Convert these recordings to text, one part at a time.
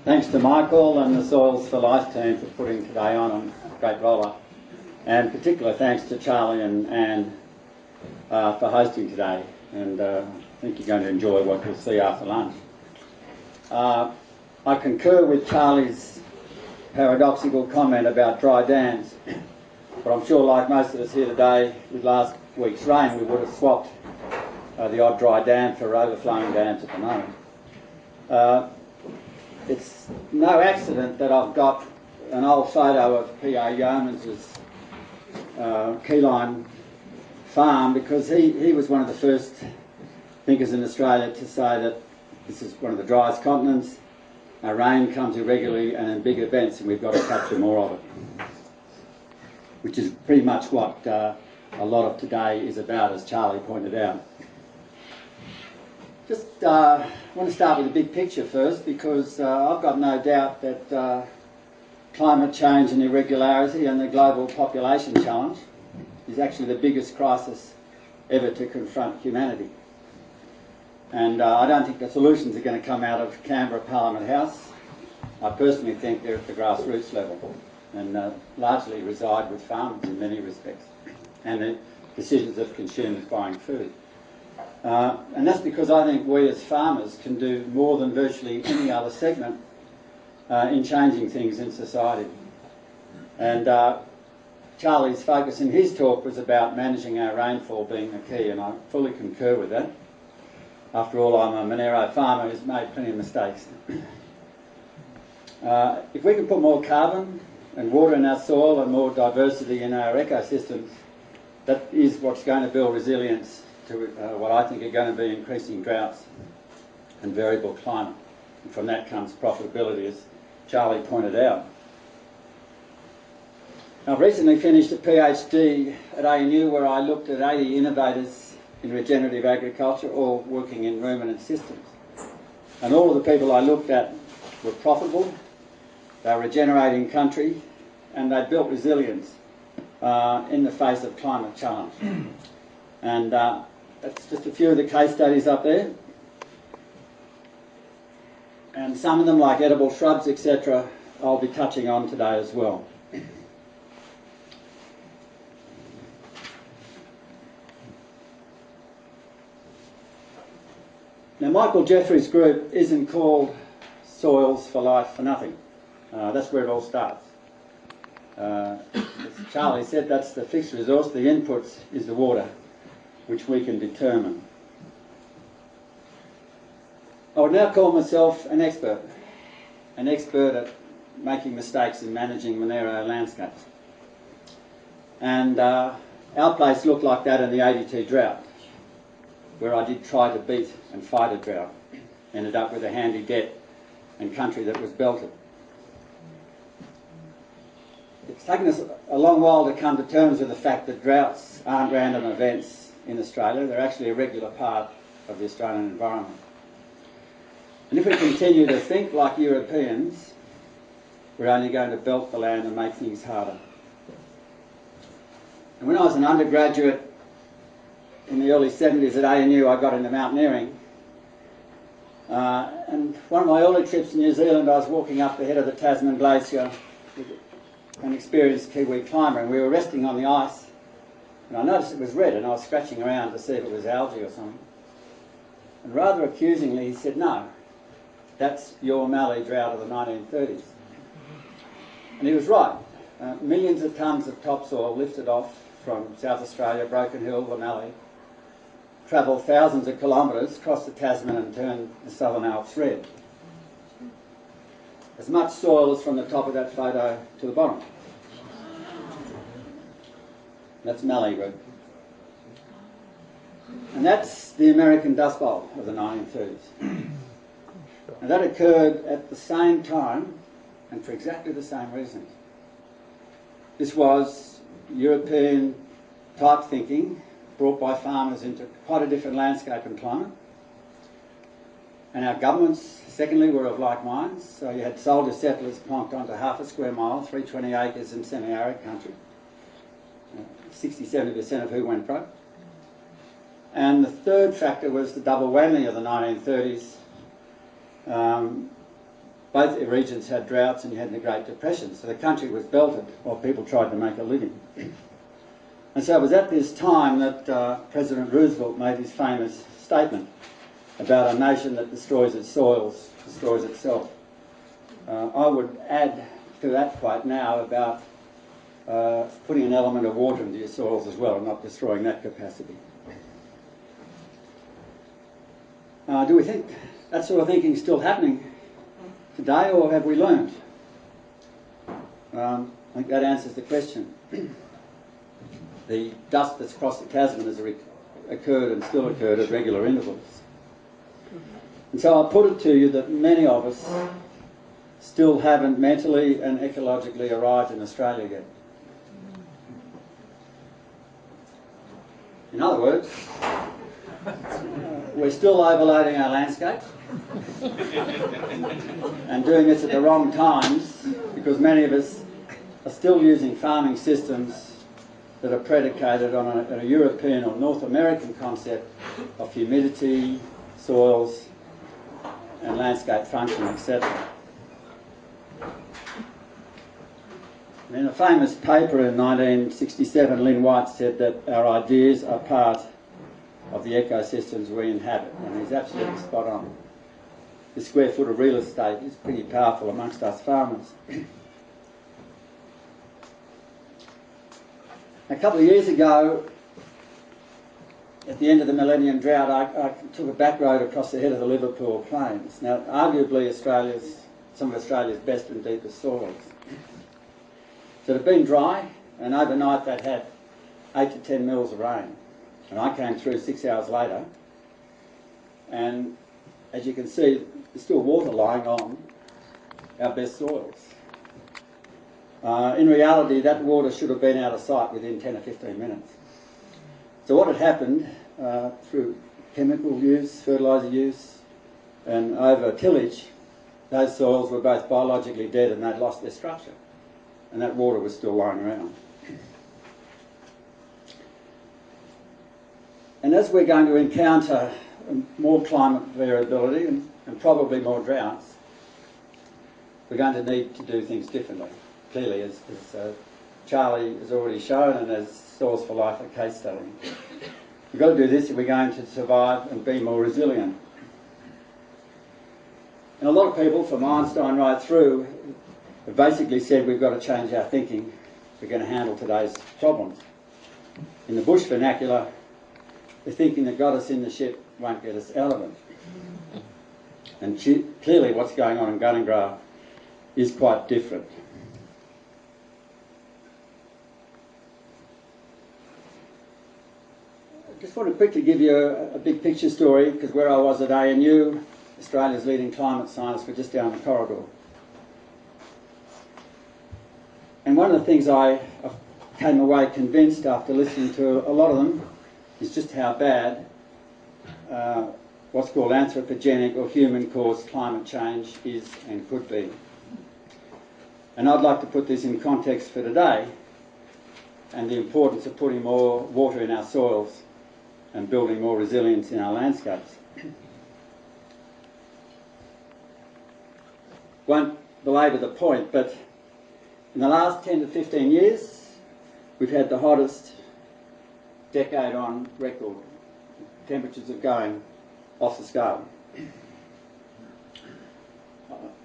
Thanks to Michael and the Soils for Life team for putting today on. A great roller. And particular thanks to Charlie and Anne for hosting today. And I think you're going to enjoy what you'll see after lunch. I concur with Charlie's paradoxical comment about dry dams. But I'm sure, like most of us here today, with last week's rain, we would have swapped the odd dry dam for overflowing dams at the moment. It's no accident that I've got an old photo of P.A. Yeomans' Keyline farm, because he was one of the first thinkers in Australia to say that this is one of the driest continents, rain comes irregularly and in big events, and we've got to capture more of it. Which is pretty much what a lot of today is about, as Charlie pointed out. Just want to start with the big picture first, because I've got no doubt that climate change and irregularity and the global population challenge is actually the biggest crisis ever to confront humanity. And I don't think the solutions are going to come out of Canberra Parliament House. I personally think they're at the grassroots level and largely reside with farmers in many respects, and the decisions of consumers buying food. And that's because I think we as farmers can do more than virtually any other segment in changing things in society. And Charlie's focus in his talk was about managing our rainfall being the key, and I fully concur with that. After all, I'm a Monero farmer who's made plenty of mistakes. If we can put more carbon and water in our soil and more diversity in our ecosystems, that is what's going to build resilience to what I think are going to be increasing droughts and variable climate. And from that comes profitability, as Charlie pointed out. I've recently finished a PhD at ANU where I looked at 80 innovators in regenerative agriculture, all working in ruminant systems. And all of the people I looked at were profitable, they were regenerating country, and they built resilience in the face of climate challenge. And that's just a few of the case studies up there. And some of them, like edible shrubs, etc., I'll be touching on today as well. Now, Michael Jeffrey's group isn't called Soils for Life for nothing. That's where it all starts. As Charlie said, that's the fixed resource. The inputs is the water, which we can determine. I would now call myself an expert at making mistakes in managing Monero landscapes. And our place looked like that in the 82 drought, where I did try to beat and fight a drought. Ended up with a handy debt and country that was belted. It's taken us a long while to come to terms with the fact that droughts aren't random events in Australia. They're actually a regular part of the Australian environment. And if we continue to think like Europeans, we're only going to belt the land and make things harder. And when I was an undergraduate in the early 70s at ANU, I got into mountaineering. And one of my early trips to New Zealand, I was walking up the head of the Tasman Glacier with an experienced Kiwi climber, and we were resting on the ice, and I noticed it was red, and I was scratching around to see if it was algae or something. And rather accusingly, he said, "No, that's your Mallee drought of the 1930s. And he was right. Millions of tonnes of topsoil lifted off from South Australia, Broken Hill, the Mallee, travelled thousands of kilometres, crossed the Tasman and turned the Southern Alps red. As much soil as from the top of that photo to the bottom. That's Mallee red. And that's the American Dust Bowl of the 1930s. And that occurred at the same time and for exactly the same reasons. This was European type thinking brought by farmers into quite a different landscape and climate. And our governments, secondly, were of like minds. So you had soldier settlers plonked onto half a square mile, 320 acres in semi-arid country. 60-70% of who went broke. And the third factor was the double whammy of the 1930s. both regions had droughts and you had the Great Depression, so the country was belted while people tried to make a living. And so it was at this time that President Roosevelt made his famous statement about a nation that destroys its soils, destroys itself. I would add to that quote now about putting an element of water into your soils as well and not destroying that capacity. Do we think that sort of thinking is still happening today, or have we learned? I think that answers the question. The dust that's crossed the chasm has occurred and still occurred at regular intervals. And so I'll put it to you that many of us still haven't mentally and ecologically arrived in Australia yet. In other words, we're still overloading our landscape and doing this at the wrong times, because many of us are still using farming systems that are predicated on a European or North American concept of humidity, soils and landscape function, etc. In a famous paper in 1967, Lynn White said that our ideas are part of the ecosystems we inhabit, and he's absolutely spot on. The square foot of real estate is pretty powerful amongst us farmers. A couple of years ago, at the end of the Millennium Drought, I took a back road across the head of the Liverpool Plains. Now, arguably some of Australia's best and deepest soils. So it had been dry, and overnight they'd had 8 to 10 mils of rain. And I came through 6 hours later, and as you can see, there's still water lying on our best soils. In reality, that water should have been out of sight within 10 or 15 minutes. So what had happened through chemical use, fertiliser use, and over tillage, those soils were both biologically dead and they'd lost their structure. And that water was still lying around. And as we're going to encounter more climate variability and probably more droughts, we're going to need to do things differently. Clearly, as Charlie has already shown, and as Soils for Life, a case study. We've got to do this if we're going to survive and be more resilient. And a lot of people, from Einstein right through, have basically said we've got to change our thinking if we're going to handle today's problems. In the bush vernacular, the thinking that got us in the ship won't get us out of it. And clearly what's going on in Gunningrah is quite different. I just want to quickly give you a big picture story, because where I was at ANU, Australia's leading climate scientists, were just down the corridor. And one of the things I came away convinced after listening to a lot of them is just how bad what's called anthropogenic or human-caused climate change is and could be. And I'd like to put this in context for today and the importance of putting more water in our soils and building more resilience in our landscapes. Won't belabor the point, but in the last 10 to 15 years, we've had the hottest decade on record. Temperatures are going off the scale.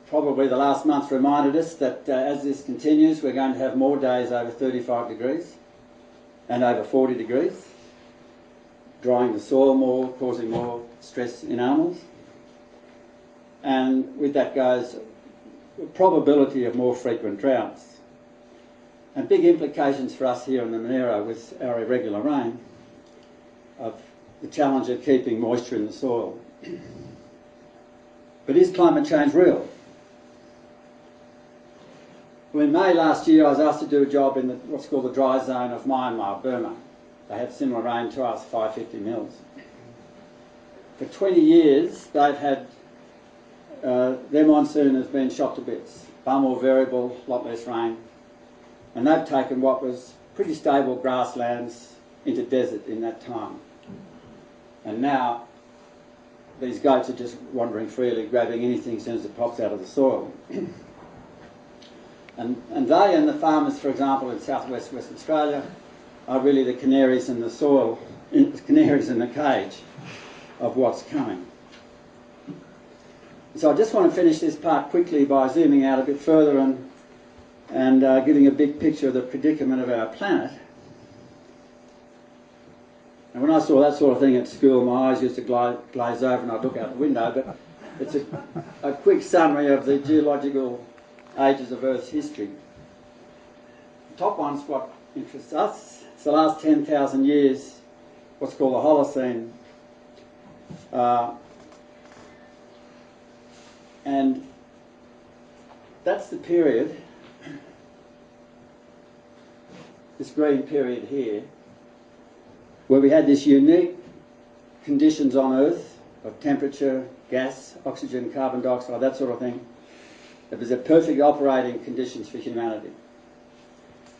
Probably the last month reminded us that as this continues, we're going to have more days over 35 degrees and over 40 degrees, drying the soil more, causing more stress in animals. And with that goes the probability of more frequent droughts. And big implications for us here in the Monero with our irregular rain of the challenge of keeping moisture in the soil. But is climate change real? Well, in May last year, I was asked to do a job in what's called the dry zone of Myanmar, Burma. They have similar rain to us, 550 mils. For 20 years, they've had, their monsoon has been shot to bits. Far more variable, a lot less rain. And they've taken what was pretty stable grasslands into desert in that time. And now these goats are just wandering freely, grabbing anything as soon as it pops out of the soil. And they and the farmers, for example, in southwest Western Australia, are really the canaries in the soil, canaries in the cage of what's coming. So I just want to finish this part quickly by zooming out a bit further and giving a big picture of the predicament of our planet. And when I saw that sort of thing at school, my eyes used to glaze over and I'd look out the window, but it's a quick summary of the geological ages of Earth's history. The top one's what interests us. It's the last 10,000 years, what's called the Holocene. And that's the period, this green period here, where we had this unique conditions on Earth of temperature, gas, oxygen, carbon dioxide, that sort of thing. It was a perfect operating conditions for humanity.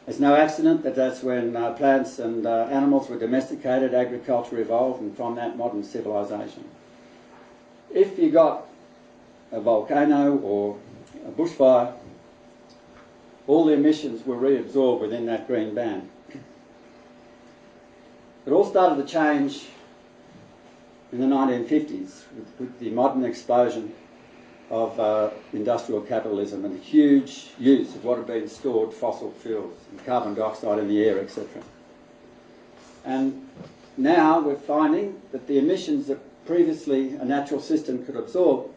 It's no accident that that's when plants and animals were domesticated, agriculture evolved, and from that modern civilization. If you got a volcano or a bushfire, all the emissions were reabsorbed within that green band. It all started to change in the 1950s with the modern explosion of industrial capitalism and the huge use of what had been stored fossil fuels and carbon dioxide in the air, etc. And now we're finding that the emissions that previously a natural system could absorb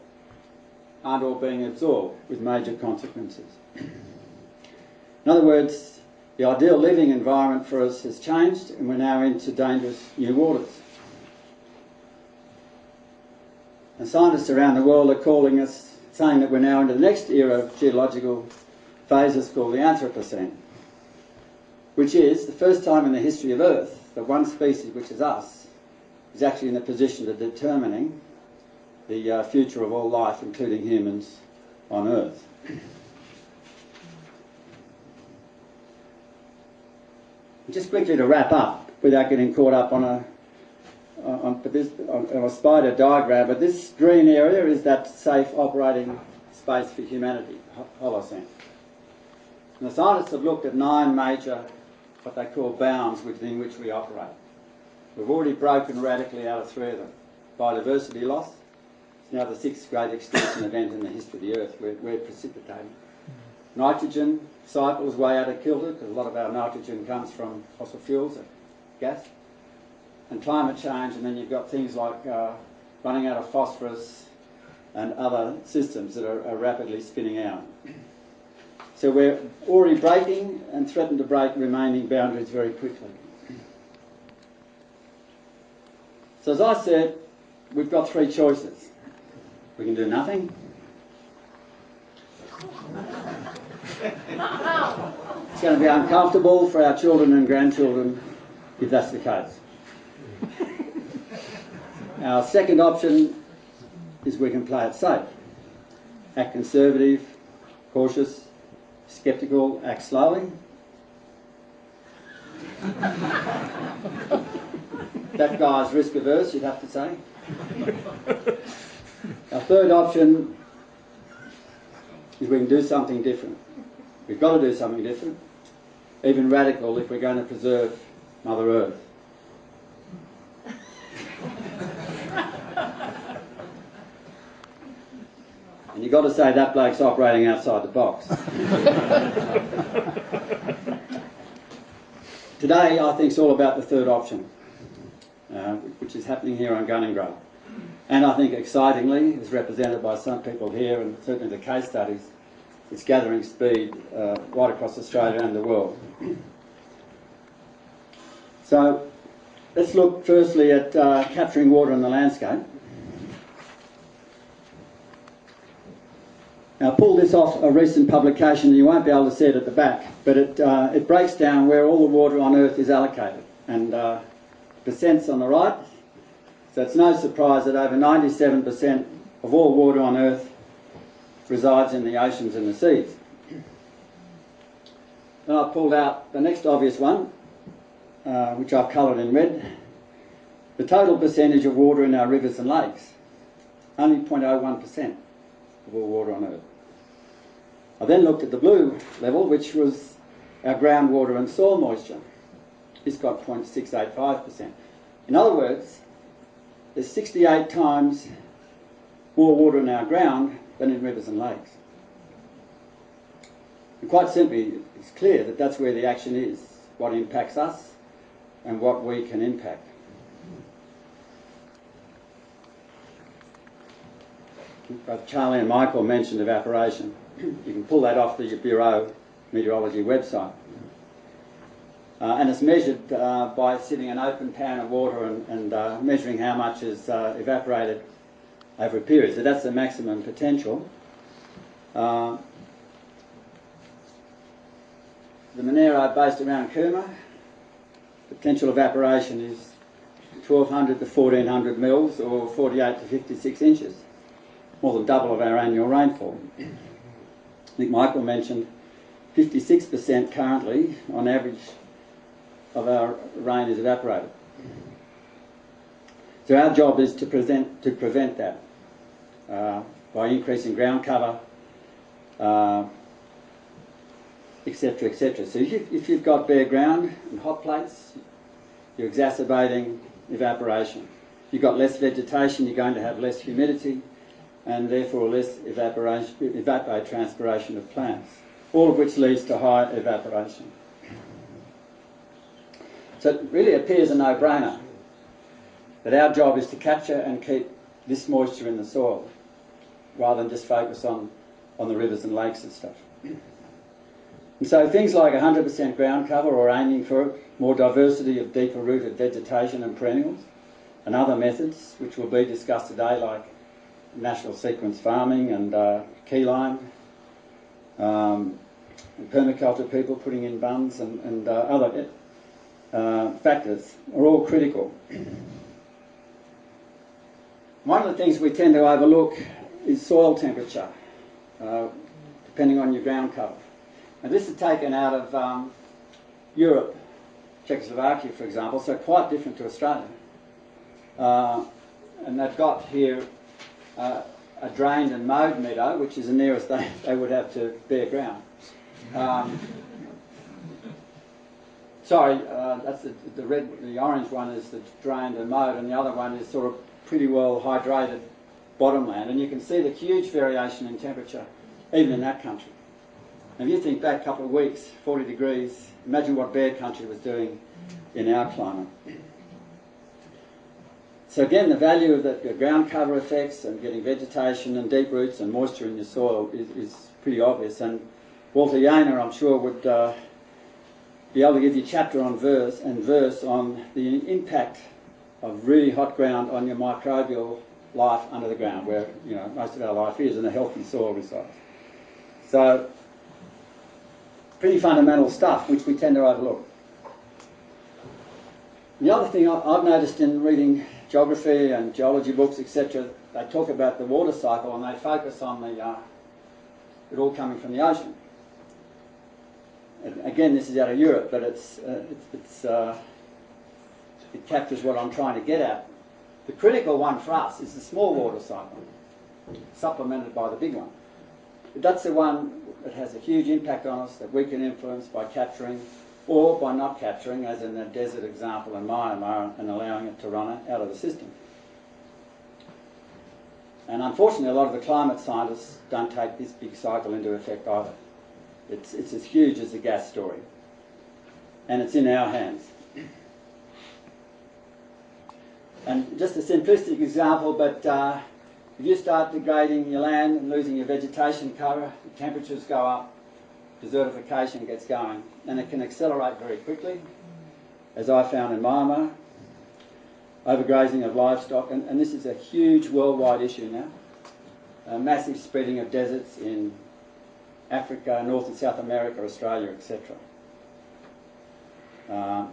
aren't all being absorbed, with major consequences. In other words, the ideal living environment for us has changed and we're now into dangerous new waters. And scientists around the world are calling us, saying that we're now into the next era of geological phases called the Anthropocene, which is the first time in the history of Earth that one species, which is us, is actually in the position of determining the future of all life, including humans, on Earth. Just quickly to wrap up, without getting caught up on a spider diagram, but this green area is that safe operating space for humanity, Holocene. And the scientists have looked at 9 major, what they call bounds within which we operate. We've already broken radically out of 3 of them. Biodiversity loss, it's now the 6th great extinction event in the history of the Earth. We're precipitating. Nitrogen cycles way out of kilter because a lot of our nitrogen comes from fossil fuels and gas. And climate change, and then you've got things like running out of phosphorus and other systems that are rapidly spinning out. So we're already breaking and threaten to break remaining boundaries very quickly. So as I said, we've got 3 choices. We can do nothing. It's going to be uncomfortable for our children and grandchildren if that's the case. Our second option is we can play it safe. Act conservative, cautious, sceptical, act slowly. That guy's risk averse, you'd have to say. Our third option is we can do something different. We've got to do something different, even radical, if we're going to preserve Mother Earth. And you've got to say that bloke's operating outside the box. Today, I think it's all about the third option, which is happening here on Gunningrah. And I think excitingly, as represented by some people here and certainly the case studies, it's gathering speed right across Australia and the world. So let's look firstly at capturing water in the landscape. Now, I pulled this off a recent publication, and you won't be able to see it at the back, but it breaks down where all the water on Earth is allocated, and percents on the right. So it's no surprise that over 97% of all water on Earth resides in the oceans and the seas. Then I pulled out the next obvious one, which I've coloured in red, the total percentage of water in our rivers and lakes. only 0.01% of all water on Earth. I then looked at the blue level, which was our groundwater and soil moisture. It's got 0.685%. In other words, there's 68 times more water in our ground than in rivers and lakes. And quite simply, it's clear that that's where the action is, what impacts us and what we can impact. Both Charlie and Michael mentioned evaporation. You can pull that off the Bureau Meteorology website. And it's measured by sitting an open pan of water and measuring how much is evaporated over a period. So that's the maximum potential. The Monero based around Cooma, potential evaporation is 1200 to 1400 mils or 48 to 56 inches, more than double of our annual rainfall. I think Michael mentioned 56% currently on average of our rain is evaporated. So our job is to prevent that by increasing ground cover, etc., etc. So if you've got bare ground and hot plates, you're exacerbating evaporation. If you've got less vegetation, you're going to have less humidity and therefore less evapotranspiration of plants, all of which leads to high evaporation. So it really appears a no-brainer that our job is to capture and keep this moisture in the soil rather than just focus on the rivers and lakes and stuff. And so things like 100% ground cover or aiming for it, more diversity of deeper rooted vegetation and perennials, and other methods which will be discussed today like national sequence farming and keyline, and permaculture people putting in bunds and other factors are all critical. One of the things we tend to overlook is soil temperature, depending on your ground cover. Now this is taken out of Europe, Czechoslovakia for example, so quite different to Australia. And they've got here a drained and mowed meadow, which is the nearest they would have to bare ground. Sorry, that's the orange one is the drained and mowed, and the other one is sort of pretty well hydrated bottomland, and you can see the huge variation in temperature even in that country. And if you think back a couple of weeks, 40 degrees, imagine what bare country was doing in our climate. So again, the value of the ground cover effects and getting vegetation and deep roots and moisture in your soil is pretty obvious, and Walter Yaner, I'm sure, would be able to give you chapter on verse on the impact of really hot ground on your microbial life under the ground, where most of our life is, and a healthy soil resides. So, pretty fundamental stuff, which we tend to overlook. The other thing I've noticed in reading geography and geology books, etc., they talk about the water cycle and they focus on it all coming from the ocean. And again, this is out of Europe, but it captures what I'm trying to get at. The critical one for us is the small water cycle, supplemented by the big one. But that's the one that has a huge impact on us that we can influence by capturing or by not capturing, as in the desert example in Myanmar, and allowing it to run out of the system. And unfortunately, a lot of the climate scientists don't take this big cycle into effect either. It's as huge as the gas story. And it's in our hands. And just a simplistic example, but if you start degrading your land and losing your vegetation cover, the temperatures go up, desertification gets going, and it can accelerate very quickly, as I found in Myanmar. Overgrazing of livestock, and this is a huge worldwide issue now. A massive spreading of deserts in Africa, North and South America, Australia, etc.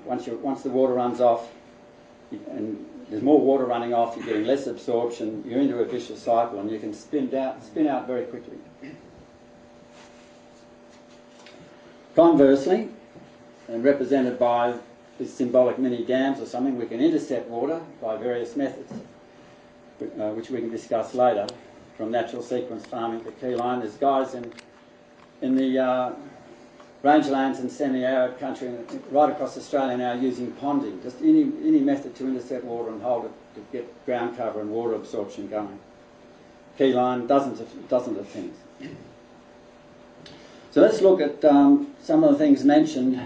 Once the water runs off, and there's more water running off, you're getting less absorption, you're into a vicious cycle, and you can spin out very quickly. Conversely, and represented by these symbolic mini dams or something, we can intercept water by various methods. which we can discuss later, from natural sequence farming to keyline. There's guys in the rangelands and semi-arid country right across Australia now using ponding, just any method to intercept water and hold it to get ground cover and water absorption going. Keyline, dozens of things. So let's look at some of the things mentioned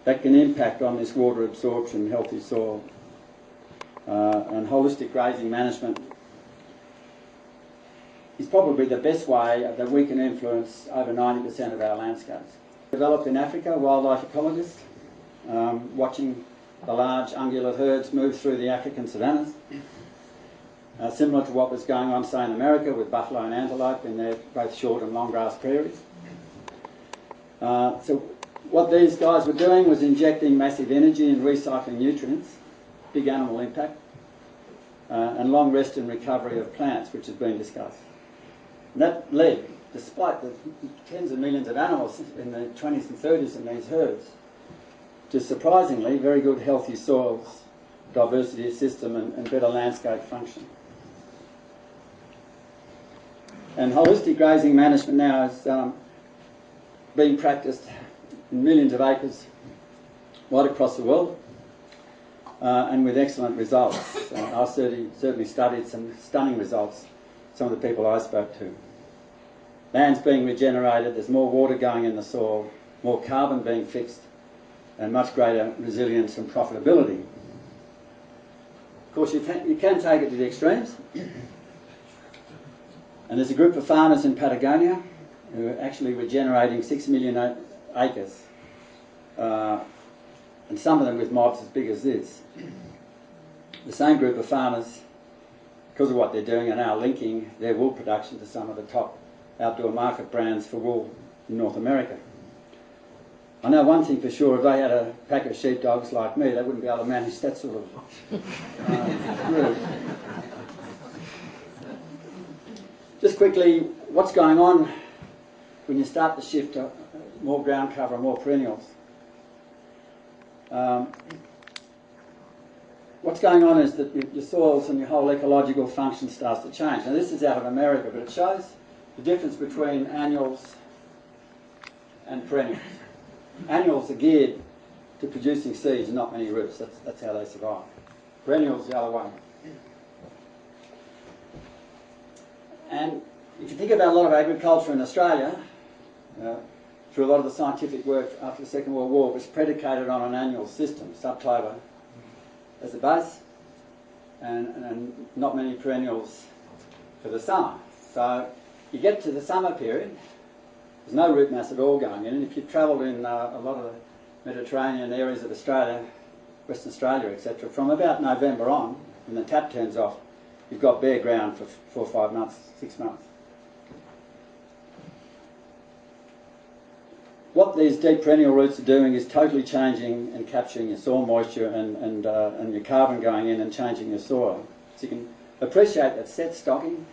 that can impact on this water absorption, healthy soil, and holistic grazing management is probably the best way that we can influence over 90% of our landscapes. Developed in Africa, wildlife ecologists, watching the large ungulate herds move through the African savannas, similar to what was going on, say, in America with buffalo and antelope in their both short and long grass prairies. So what these guys were doing was injecting massive energy and recycling nutrients, big animal impact, and long rest and recovery of plants, which has been discussed. And that led, despite the tens of millions of animals in the 20s and 30s in these herds, to surprisingly very good healthy soils, diversity of system and better landscape function. And holistic grazing management now is being practiced in millions of acres right across the world, and with excellent results. I certainly studied some stunning results, some of the people I spoke to. Land's being regenerated, there's more water going in the soil, more carbon being fixed, and much greater resilience and profitability. Of course, you can take it to the extremes. And there's a group of farmers in Patagonia who are actually regenerating 6 million acres, and some of them with mobs as big as this. The same group of farmers, because of what they're doing, are now linking their wool production to some of the top outdoor market brands for wool in North America. I know one thing for sure, if they had a pack of sheepdogs like me, they wouldn't be able to manage that sort of group. Just quickly, what's going on when you start to shift to more ground cover and more perennials? What's going on is that your soils and your whole ecological function starts to change. Now this is out of America, but it shows the difference between annuals and perennials. Annuals are geared to producing seeds and not many roots. That's how they survive. Perennials the other way. And if you think about a lot of agriculture in Australia, through a lot of the scientific work after the Second World War, it was predicated on an annual system, subclover as a base, and not many perennials for the summer. So you get to the summer period, there's no root mass at all going in, and if you've travelled in a lot of the Mediterranean areas of Australia, Western Australia, etc., from about November on, when the tap turns off, you've got bare ground for 4 or 5 months, 6 months. What these deep perennial roots are doing is totally changing and capturing your soil moisture and your carbon going in and changing your soil. So you can appreciate that set stocking,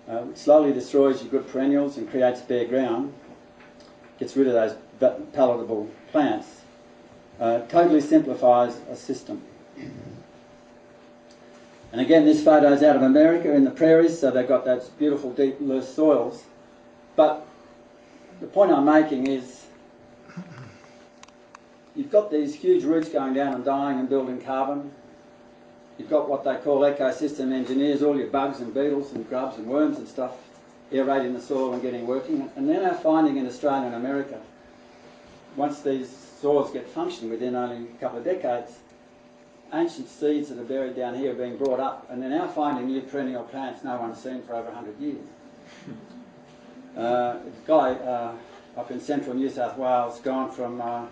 which slowly destroys your good perennials and creates bare ground, gets rid of those palatable plants, totally simplifies a system. And again, this photo's out of America in the prairies, so they've got those beautiful deep loose soils. But the point I'm making is you've got these huge roots going down and dying and building carbon. You've got what they call ecosystem engineers, all your bugs and beetles and grubs and worms and stuff aerating the soil and getting working. And then our finding in Australia and America, once these soils get functioning within only a couple of decades, ancient seeds that are buried down here are being brought up, and they're now finding new perennial plants no one's seen for over 100 years. A guy up in central New South Wales gone from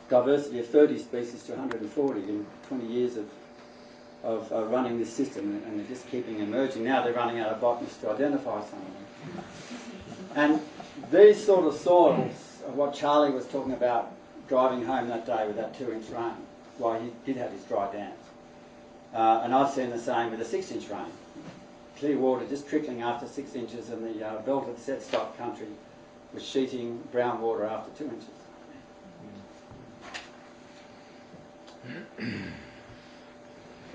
diversity of 30 species to 140 in 20 years of running this system, and they're just keeping emerging. Now they're running out of botanists to identify some of them. And these sort of soils are what Charlie was talking about driving home that day with that 2-inch rain, why he did have his dry dams. And I've seen the same with a 6-inch rain. Clear water just trickling after 6 inches, and the belted set stock country was sheeting brown water after 2 inches.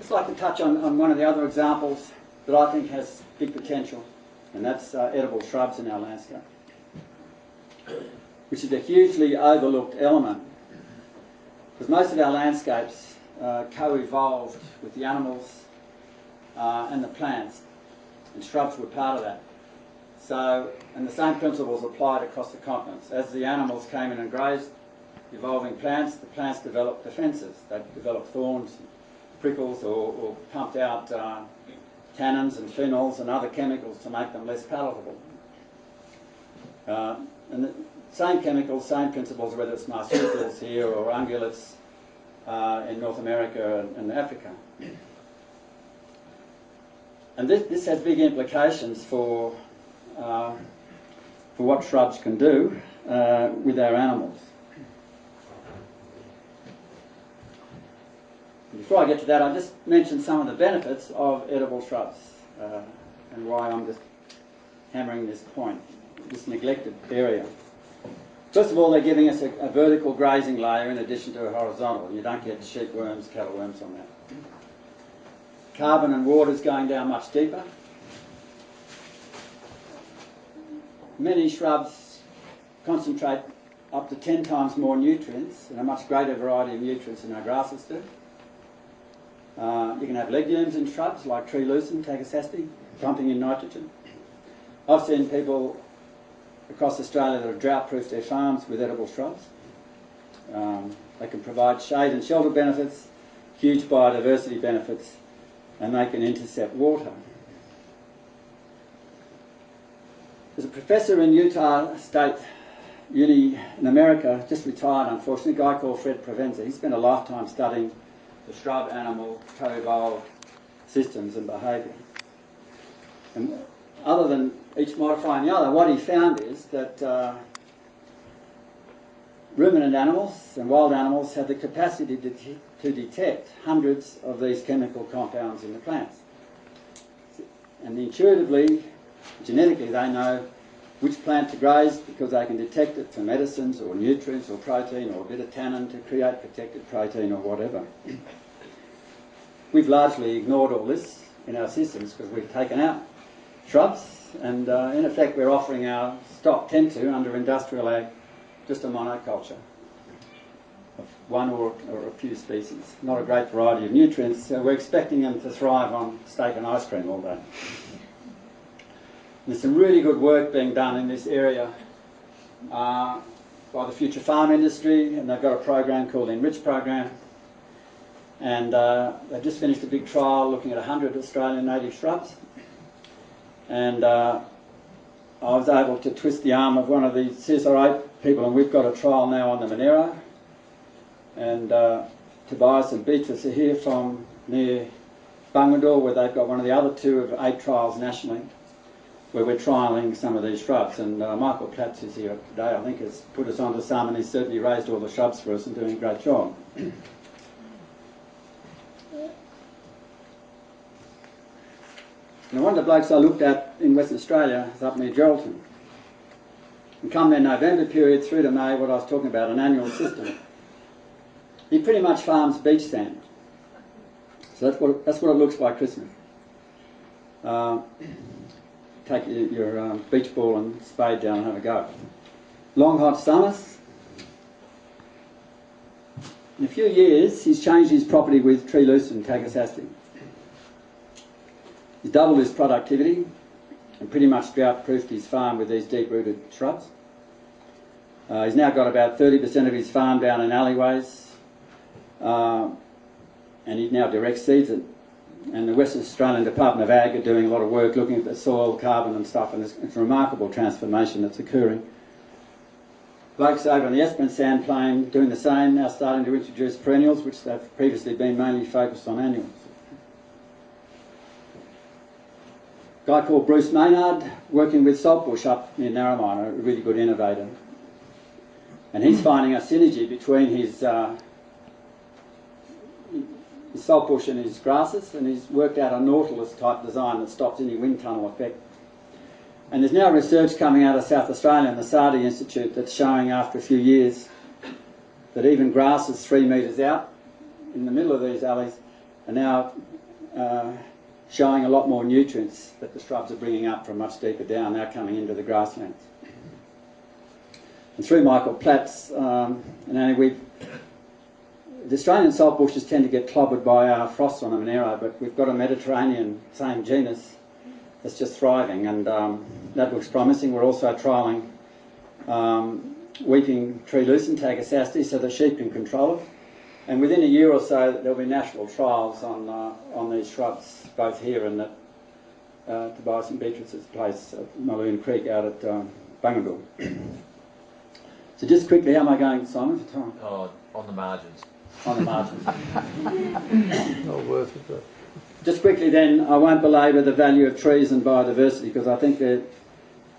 just like to touch on one of the other examples that I think has big potential, and that's edible shrubs in our landscape, which is a hugely overlooked element, because most of our landscapes co-evolved with the animals and the plants, and shrubs were part of that. So, and the same principles applied across the continents. As the animals came in and grazed evolving plants, the plants developed defences. They developed thorns, prickles, or pumped out tannins and phenols and other chemicals to make them less palatable. And the same chemicals, same principles, whether it's marsupials here or ungulates in North America and Africa. And this has big implications for what shrubs can do with our animals. Before I get to that, I'll just mention some of the benefits of edible shrubs and why I'm just hammering this point, this neglected area. First of all, they're giving us a vertical grazing layer in addition to a horizontal. You don't get sheep worms, cattle worms on that. Carbon and water is going down much deeper. Many shrubs concentrate up to 10 times more nutrients and a much greater variety of nutrients than our grasses do. You can have legumes in shrubs like tree lucerne, tagasaste, pumping in nitrogen. I've seen people across Australia that have drought-proofed their farms with edible shrubs. They can provide shade and shelter benefits, huge biodiversity benefits, and they can intercept water. There's a professor in Utah State Uni in America, just retired unfortunately, a guy called Fred Provenza. He spent a lifetime studying the shrub-animal co-evolved systems and behaviour. And other than each modifying the other, what he found is that ruminant animals and wild animals have the capacity to detect hundreds of these chemical compounds in the plants. And intuitively, genetically, they know which plant to graze because they can detect it for medicines or nutrients or protein or a bit of tannin to create protected protein or whatever. We've largely ignored all this in our systems because we've taken out shrubs, and in effect we're offering our stock, tend to, under industrial ag, just a monoculture of one or a few species. Not a great variety of nutrients, so we're expecting them to thrive on steak and ice cream all day. There's some really good work being done in this area by the future farm industry, and they've got a program called the Enrich program, and they've just finished a big trial looking at 100 Australian native shrubs, and I was able to twist the arm of one of the CSIRO people, and we've got a trial now on the Monero, and Tobias and Beatrice are here from near Bungendore, where they've got one of the other 2 of 8 trials nationally, where we're trialling some of these shrubs. And Michael Platz, who's here today, I think has put us onto some, and he's certainly raised all the shrubs for us and doing a great job. Now, one of the blokes I looked at in Western Australia is up near Geraldton. And come their November period through to May, what I was talking about, an annual system, he pretty much farms beach sand. So that's what it looks like Christmas. Take your beach ball and spade down and have a go. Long hot summers. In a few years, he's changed his property with tree lucerne, tagasaste. He's doubled his productivity and pretty much drought-proofed his farm with these deep-rooted shrubs. He's now got about 30% of his farm down in alleyways, and he now direct seeds it. And the Western Australian Department of Ag are doing a lot of work looking at the soil, carbon and stuff, and it's a remarkable transformation that's occurring. Blokes over on the Esperance Sand Plain doing the same, now starting to introduce perennials, which they've previously been mainly focused on annuals. A guy called Bruce Maynard, working with saltbush up near Narromine, a really good innovator. And he's finding a synergy between his saltbush and his grasses, and he's worked out a nautilus type design that stops any wind tunnel effect. And there's now research coming out of South Australia and the Sardie Institute that's showing after a few years that even grasses 3 metres out in the middle of these alleys are now showing a lot more nutrients that the shrubs are bringing up from much deeper down, now coming into the grasslands. And through Michael Platt's, the Australian salt bushes tend to get clobbered by our frosts on the Monero, but we've got a Mediterranean, same genus, that's just thriving, and that looks promising. We're also trialling weeping tree lucerne tagasaste so the sheep can control it. And within a year or so, there'll be national trials on these shrubs, both here and at Tobias and Beatrice's place at Maloon Creek out at Bungabil. So just quickly, how am I going, Simon, for time? Oh, on the margins. On the margins. Not worth it, though. Just quickly then, I won't belabour the value of trees and biodiversity because I think they're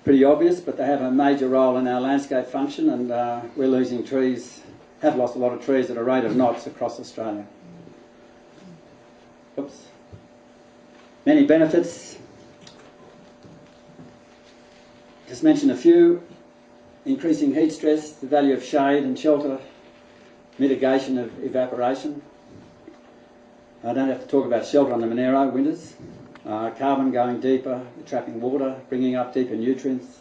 pretty obvious, but they have a major role in our landscape function, and we're losing trees, have lost a lot of trees at a rate of knots across Australia. Oops. Many benefits. Just mention a few. Increasing heat stress, the value of shade and shelter, mitigation of evaporation. I don't have to talk about shelter on the Monero winters. Carbon going deeper, trapping water, bringing up deeper nutrients.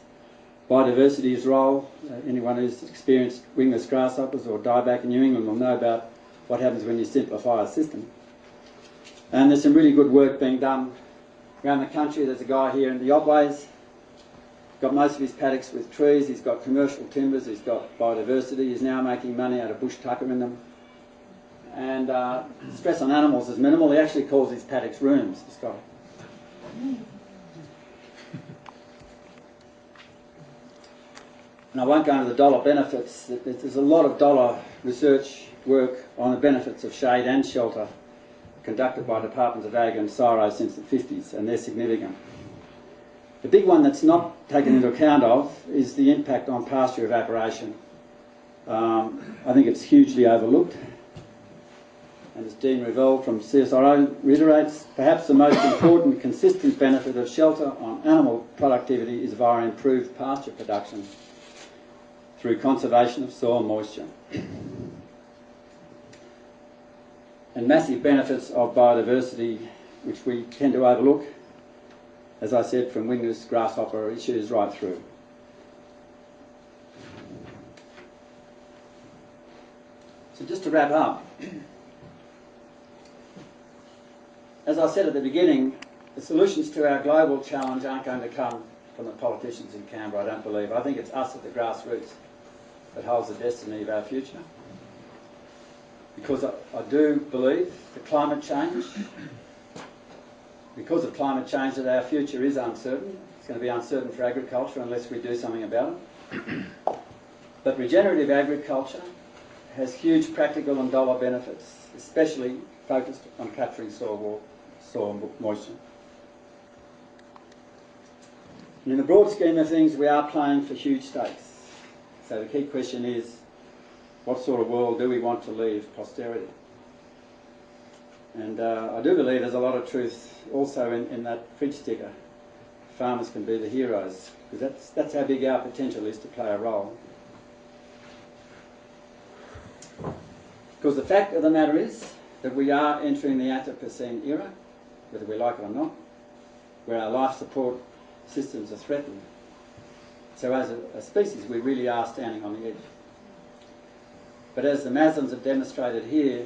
Biodiversity's role. Anyone who's experienced wingless grasshoppers or dieback in New England will know about what happens when you simplify a system. And there's some really good work being done around the country. There's a guy here in the Otways. Got most of his paddocks with trees. He's got commercial timbers. He's got biodiversity. He's now making money out of bush tucker in them. And stress on animals is minimal. He actually calls his paddocks rooms, this guy. And I won't go into the dollar benefits. There's a lot of dollar research work on the benefits of shade and shelter conducted by Departments of Ag and CSIRO since the 50s, and they're significant. The big one that's not taken into account of is the impact on pasture evaporation. I think it's hugely overlooked. And as Dean Revell from CSIRO reiterates, perhaps the most important consistent benefit of shelter on animal productivity is via improved pasture production through conservation of soil moisture. And massive benefits of biodiversity, which we tend to overlook, as I said, from wingless grasshopper issues right through. So just to wrap up, as I said at the beginning, the solutions to our global challenge aren't going to come from the politicians in Canberra, I don't believe. I think it's us at the grassroots that holds the destiny of our future. Because I do believe that climate change, because of climate change, that our future is uncertain. It's going to be uncertain for agriculture unless we do something about it. But regenerative agriculture has huge practical and dollar benefits, especially focused on capturing soil moisture. And in the broad scheme of things, we are playing for huge stakes. So the key question is, what sort of world do we want to leave posterity? And I do believe there's a lot of truth also in that fridge sticker. Farmers can be the heroes, because that's how big our potential is to play a role. Because the fact of the matter is that we are entering the Anthropocene era, whether we like it or not, where our life support systems are threatened. So as a species, we really are standing on the edge. But as the Massons have demonstrated here,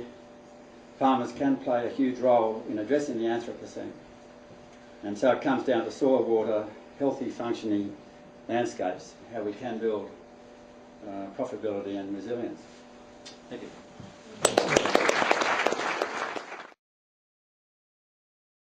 farmers can play a huge role in addressing the Anthropocene. And so it comes down to soil, water, healthy, functioning landscapes, how we can build profitability and resilience. Thank you.